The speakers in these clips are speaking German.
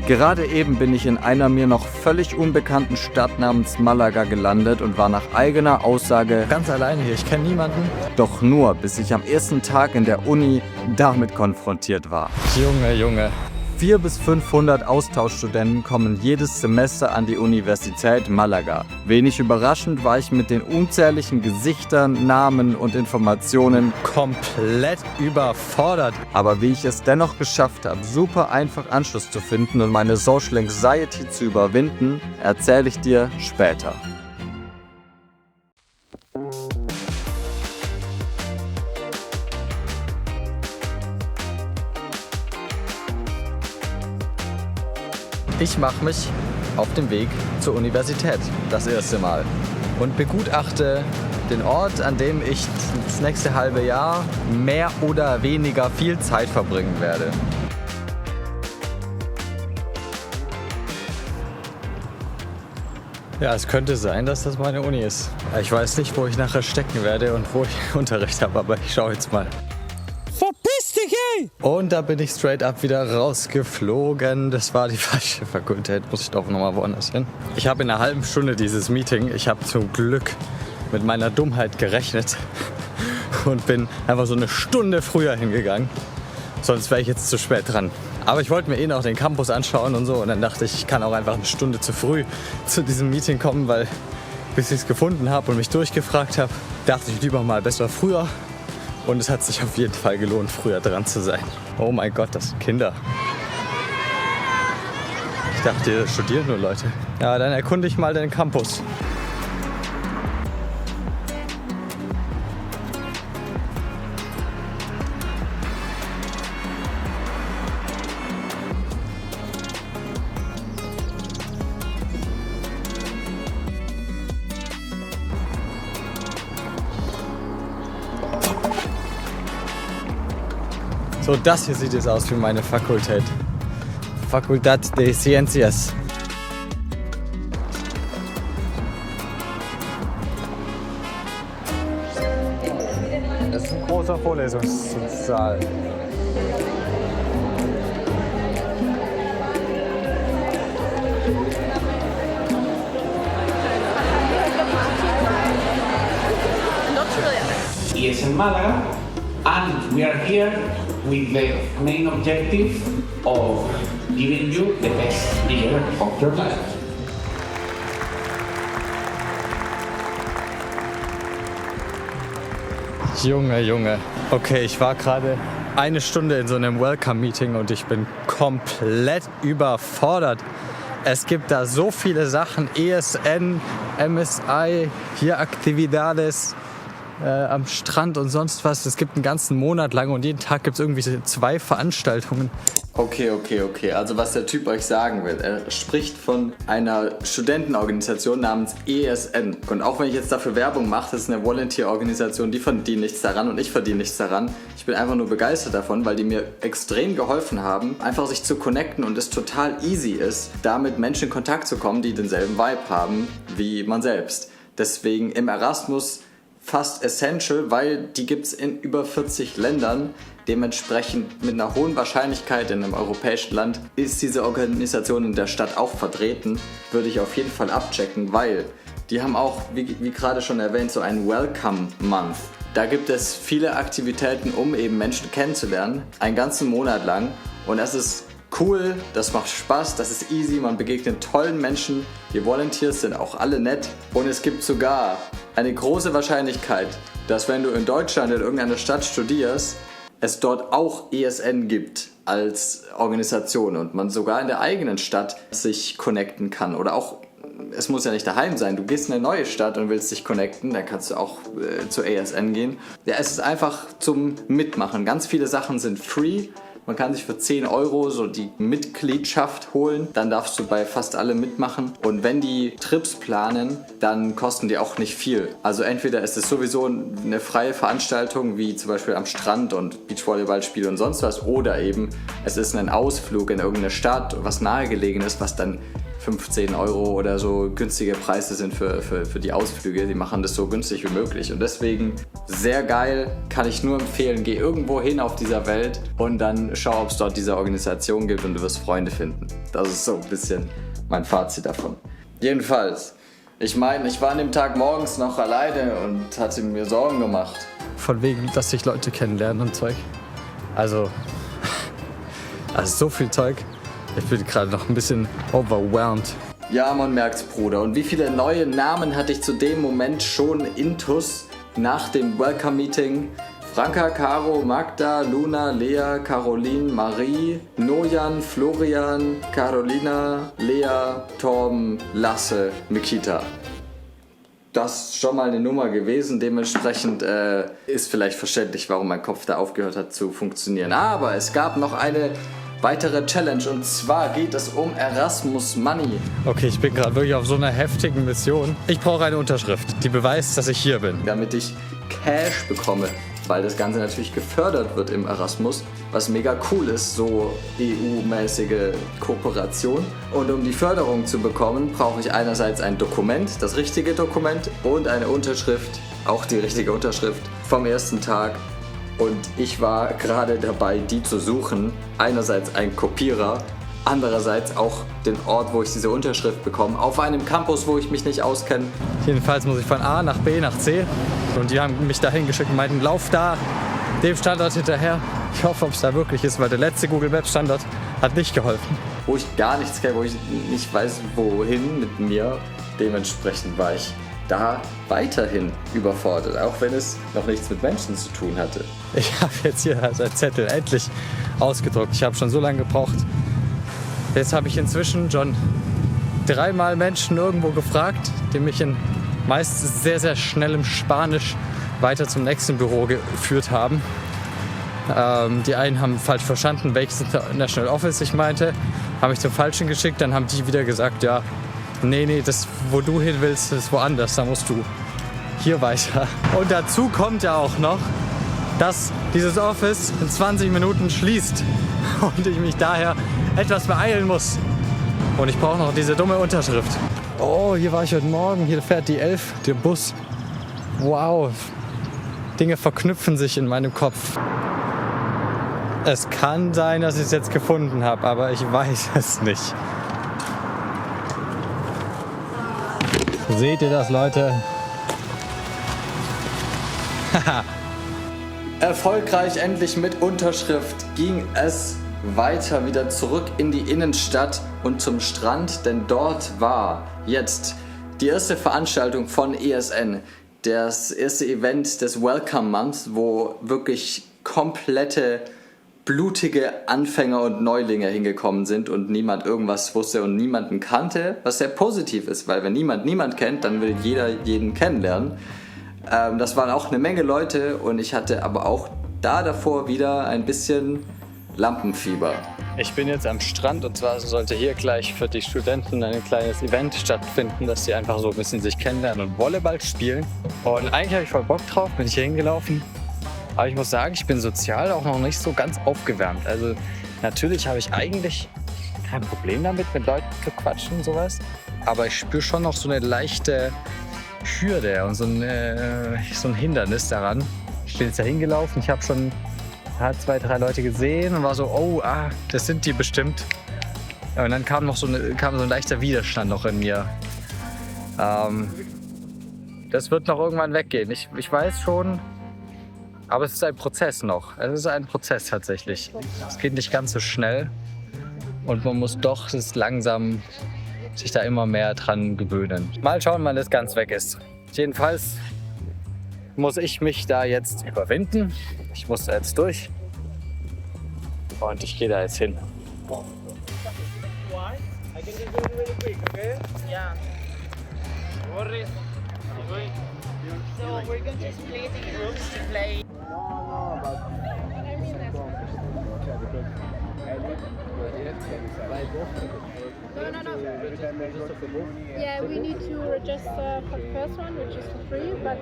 Gerade eben bin ich in einer mir noch völlig unbekannten Stadt namens Malaga gelandet und war nach eigener Aussage ganz alleine hier, ich kenne niemanden. Doch nur, bis ich am ersten Tag in der Uni damit konfrontiert war. Junge. 400 bis 500 Austauschstudenten kommen jedes Semester an die Universität Malaga. Wenig überraschend war ich mit den unzähligen Gesichtern, Namen und Informationen komplett überfordert. Aber wie ich es dennoch geschafft habe, super einfach Anschluss zu finden und meine Social Anxiety zu überwinden, erzähle ich dir später. Ich mache mich auf den Weg zur Universität das erste Mal und begutachte den Ort, an dem ich das nächste halbe Jahr mehr oder weniger viel Zeit verbringen werde. Ja, es könnte sein, dass das meine Uni ist. Ich weiß nicht, wo ich nachher stecken werde und wo ich Unterricht habe, aber ich schaue jetzt mal. Verpiss dich, ey! Und da bin ich straight up wieder rausgeflogen. Das war die falsche Fakultät, muss ich doch nochmal woanders hin. Ich habe in einer halben Stunde dieses Meeting, ich habe zum Glück mit meiner Dummheit gerechnet und bin einfach so eine Stunde früher hingegangen. Sonst wäre ich jetzt zu spät dran. Aber ich wollte mir noch den Campus anschauen und so. Und dann dachte ich, ich kann auch einfach eine Stunde zu früh zu diesem Meeting kommen, weil bis ich es gefunden habe und mich durchgefragt habe, dachte ich lieber mal besser früher. Und es hat sich auf jeden Fall gelohnt, früher dran zu sein. Oh mein Gott, das sind Kinder. Ich dachte, hier studieren nur Leute. Ja, dann erkunde ich mal den Campus. So, das hier sieht jetzt aus wie meine Fakultät. Facultad de Ciencias. Das ist ein großer Vorlesungssaal. ESN Malaga, and we are here with the main objective of giving you the best year of your life. Junge. Okay, ich war gerade eine Stunde in so einem Welcome-Meeting und ich bin komplett überfordert. Es gibt da so viele Sachen, ESN, MSI, hier Actividades am Strand und sonst was. Es gibt einen ganzen Monat lang und jeden Tag gibt es irgendwie 2 Veranstaltungen. Okay. Also was der Typ euch sagen will, er spricht von einer Studentenorganisation namens ESN. Und auch wenn ich jetzt dafür Werbung mache, das ist eine Volunteer-Organisation, die verdienen nichts daran und ich verdiene nichts daran. Ich bin einfach nur begeistert davon, weil die mir extrem geholfen haben, einfach sich zu connecten und es total easy ist, da mit Menschen in Kontakt zu kommen, die denselben Vibe haben wie man selbst. Deswegen im Erasmus fast essential, weil die gibt es in über 40 Ländern. Dementsprechend mit einer hohen Wahrscheinlichkeit in einem europäischen Land ist diese Organisation in der Stadt auch vertreten. Würde ich auf jeden Fall abchecken, weil die haben auch, wie gerade schon erwähnt, so einen Welcome Month. Da gibt es viele Aktivitäten, um eben Menschen kennenzulernen, einen ganzen Monat lang. Und das ist cool, das macht Spaß, das ist easy, man begegnet tollen Menschen. Die Volunteers sind auch alle nett. Und es gibt sogar eine große Wahrscheinlichkeit, dass wenn du in Deutschland in irgendeiner Stadt studierst, es dort auch ESN gibt als Organisation und man sogar in der eigenen Stadt sich connecten kann. Oder auch, es muss ja nicht daheim sein, du gehst in eine neue Stadt und willst dich connecten, dann kannst du auch zur ESN gehen. Ja, es ist einfach zum Mitmachen. Ganz viele Sachen sind free. Man kann sich für 10 € so die Mitgliedschaft holen, dann darfst du bei fast allem mitmachen. Und wenn die Trips planen, dann kosten die auch nicht viel. Also entweder ist es sowieso eine freie Veranstaltung, wie zum Beispiel am Strand und Beachvolleyballspiele und sonst was, oder eben es ist ein Ausflug in irgendeine Stadt, was nahegelegen ist, was dann 15 Euro oder so günstige Preise sind für die Ausflüge. Die machen das so günstig wie möglich. Und deswegen sehr geil, kann ich nur empfehlen. Geh irgendwo hin auf dieser Welt und dann schau, ob es dort diese Organisation gibt und du wirst Freunde finden. Das ist so ein bisschen mein Fazit davon. Jedenfalls, ich meine, ich war an dem Tag morgens noch alleine und hatte mir Sorgen gemacht. Von wegen, dass sich Leute kennenlernen und Zeug. Also so viel Zeug. Ich bin gerade noch ein bisschen overwhelmed. Ja, man merkt's, Bruder. Und wie viele neue Namen hatte ich zu dem Moment schon intus nach dem Welcome-Meeting? Franka, Caro, Magda, Luna, Lea, Caroline, Marie, Nojan, Florian, Carolina, Lea, Torben, Lasse, Mikita. Das ist schon mal eine Nummer gewesen. Dementsprechend ist vielleicht verständlich, warum mein Kopf da aufgehört hat zu funktionieren. Aber es gab noch eine weitere Challenge und zwar geht es um Erasmus Money. Okay, ich bin gerade wirklich auf so einer heftigen Mission. Ich brauche eine Unterschrift, die beweist, dass ich hier bin. Damit ich Cash bekomme, weil das Ganze natürlich gefördert wird im Erasmus, was mega cool ist, so EU-mäßige Kooperation. Und um die Förderung zu bekommen, brauche ich einerseits ein Dokument, das richtige Dokument und eine Unterschrift, auch die richtige Unterschrift vom ersten Tag. Und ich war gerade dabei, die zu suchen. Einerseits ein Kopierer, andererseits auch den Ort, wo ich diese Unterschrift bekomme, auf einem Campus, wo ich mich nicht auskenne. Jedenfalls muss ich von A nach B nach C. Und die haben mich dahin geschickt und meinten, lauf da, dem Standort hinterher. Ich hoffe, ob es da wirklich ist, weil der letzte Google Maps Standort hat nicht geholfen. Wo ich gar nichts kenne, wo ich nicht weiß, wohin mit mir. Dementsprechend war ich da weiterhin überfordert, auch wenn es noch nichts mit Menschen zu tun hatte. Ich habe jetzt hier also einen Zettel endlich ausgedruckt. Ich habe schon so lange gebraucht. Jetzt habe ich inzwischen schon 3-mal Menschen irgendwo gefragt, die mich in meist sehr, sehr schnellem Spanisch weiter zum nächsten Büro geführt haben. Die einen haben falsch verstanden, welches International Office ich meinte, haben mich zum Falschen geschickt. Dann haben die wieder gesagt, ja, nee, das, wo du hin willst, ist woanders, da musst du hier weiter. Und dazu kommt ja auch noch, dass dieses Office in 20 Minuten schließt und ich mich daher etwas beeilen muss. Und ich brauche noch diese dumme Unterschrift. Oh, hier war ich heute Morgen, hier fährt die 11, der Bus. Wow, Dinge verknüpfen sich in meinem Kopf. Es kann sein, dass ich es jetzt gefunden habe, aber ich weiß es nicht. Seht ihr das, Leute? Erfolgreich endlich mit Unterschrift ging es weiter wieder zurück in die Innenstadt und zum Strand, denn dort war jetzt die erste Veranstaltung von ESN, das erste Event des Welcome Month, wo wirklich komplette blutige Anfänger und Neulinge hingekommen sind und niemand irgendwas wusste und niemanden kannte, was sehr positiv ist, weil wenn niemand kennt, dann will jeder jeden kennenlernen. Das waren auch eine Menge Leute und ich hatte aber auch davor wieder ein bisschen Lampenfieber. Ich bin jetzt am Strand und zwar sollte hier gleich für die Studenten ein kleines Event stattfinden, dass sie einfach so ein bisschen sich kennenlernen und Volleyball spielen. Und eigentlich habe ich voll Bock drauf, bin ich hier hingelaufen. Aber ich muss sagen, ich bin sozial auch noch nicht so ganz aufgewärmt. Also natürlich habe ich eigentlich kein Problem damit, mit Leuten zu quatschen und sowas. Aber ich spüre schon noch so eine leichte Hürde und so ein Hindernis daran. Ich bin jetzt da hingelaufen, ich habe schon 2, 3 Leute gesehen und war so, das sind die bestimmt. Und dann kam so ein leichter Widerstand noch in mir. Das wird noch irgendwann weggehen. Ich weiß schon, aber es ist ein Prozess noch. Es ist ein Prozess tatsächlich. Es geht nicht ganz so schnell und man muss doch langsam sich da immer mehr dran gewöhnen. Mal schauen, wann das ganz weg ist. Jedenfalls muss ich mich da jetzt überwinden. Ich muss da jetzt durch und ich gehe da jetzt hin. So we're going to split in groups to play. No. Yeah, we need to register for the first one, which is for free, but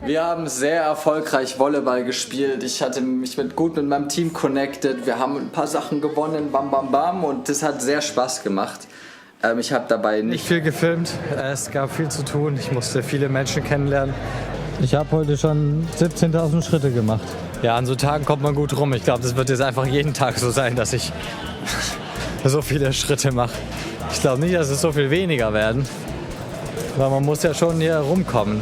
Wir haben sehr erfolgreich Volleyball gespielt. Ich hatte mich gut mit meinem Team connected. Wir haben ein paar Sachen gewonnen, bam, bam, bam. Und das hat sehr Spaß gemacht. Ich habe dabei Nicht viel gefilmt, es gab viel zu tun, ich musste viele Menschen kennenlernen. Ich habe heute schon 17.000 Schritte gemacht. Ja, an so Tagen kommt man gut rum. Ich glaube, das wird jetzt einfach jeden Tag so sein, dass ich so viele Schritte mache. Ich glaube nicht, dass es so viel weniger werden, weil man muss ja schon hier rumkommen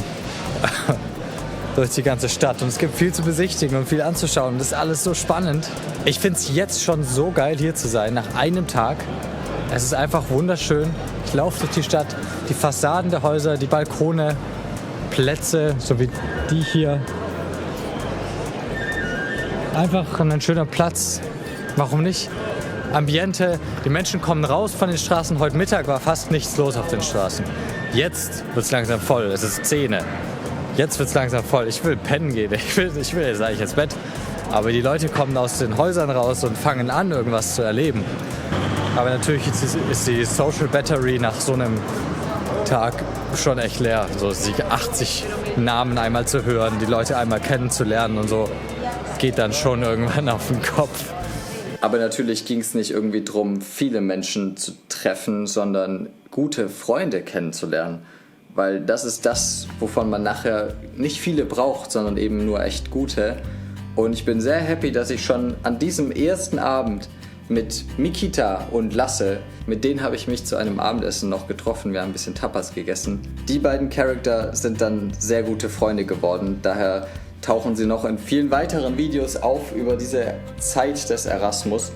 durch die ganze Stadt. Und es gibt viel zu besichtigen und viel anzuschauen. Das ist alles so spannend. Ich finde es jetzt schon so geil, hier zu sein, nach einem Tag. Es ist einfach wunderschön. Ich laufe durch die Stadt, die Fassaden der Häuser, die Balkone, Plätze, so wie die hier. Einfach ein schöner Platz. Warum nicht? Ambiente, die Menschen kommen raus von den Straßen. Heute Mittag war fast nichts los auf den Straßen. Jetzt wird es langsam voll. Es ist 10. Jetzt wird es langsam voll. Ich will pennen gehen. Ich will jetzt eigentlich ins Bett. Aber die Leute kommen aus den Häusern raus und fangen an, irgendwas zu erleben. Aber natürlich ist die Social Battery nach so einem Tag schon echt leer. So 80 Namen einmal zu hören, die Leute einmal kennenzulernen und so, geht dann schon irgendwann auf den Kopf. Aber natürlich ging es nicht irgendwie darum, viele Menschen zu treffen, sondern gute Freunde kennenzulernen. Weil das ist das, wovon man nachher nicht viele braucht, sondern eben nur echt gute. Und ich bin sehr happy, dass ich schon an diesem ersten Abend mit Mikita und Lasse, mit denen habe ich mich zu einem Abendessen noch getroffen. Wir haben ein bisschen Tapas gegessen. Die beiden Charakter sind dann sehr gute Freunde geworden. Daher tauchen sie noch in vielen weiteren Videos auf über diese Zeit des Erasmus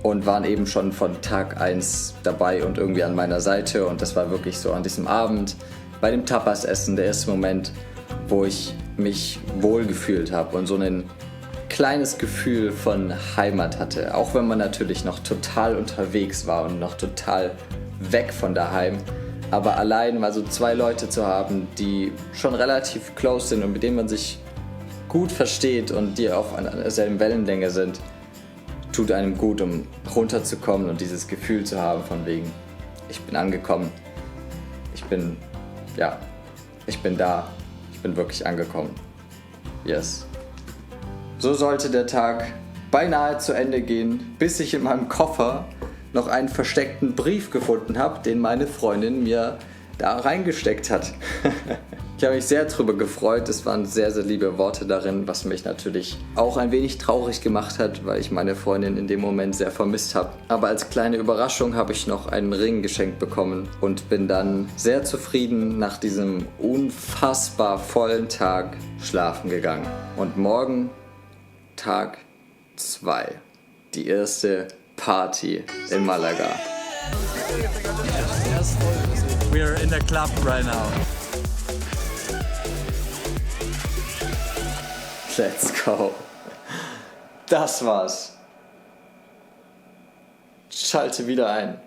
und waren eben schon von Tag 1 dabei und irgendwie an meiner Seite. Und das war wirklich so an diesem Abend bei dem Tapas-Essen der erste Moment, wo ich mich wohl gefühlt habe und so ein kleines Gefühl von Heimat hatte. Auch wenn man natürlich noch total unterwegs war und noch total weg von daheim. Aber allein mal so 2 Leute zu haben, die schon relativ close sind und mit denen man sich gut versteht und die auf einer derselben Wellenlänge sind, tut einem gut, um runterzukommen und dieses Gefühl zu haben von wegen, ich bin angekommen, ich bin da, ich bin wirklich angekommen. Yes. So sollte der Tag beinahe zu Ende gehen, bis ich in meinem Koffer noch einen versteckten Brief gefunden habe, den meine Freundin mir da reingesteckt hat. Ich habe mich sehr darüber gefreut, es waren sehr, sehr liebe Worte darin, was mich natürlich auch ein wenig traurig gemacht hat, weil ich meine Freundin in dem Moment sehr vermisst habe. Aber als kleine Überraschung habe ich noch einen Ring geschenkt bekommen und bin dann sehr zufrieden nach diesem unfassbar vollen Tag schlafen gegangen. Und morgen Tag 2, die erste Party in Malaga. We're in the club right now. Let's go. Das war's. Schalte wieder ein.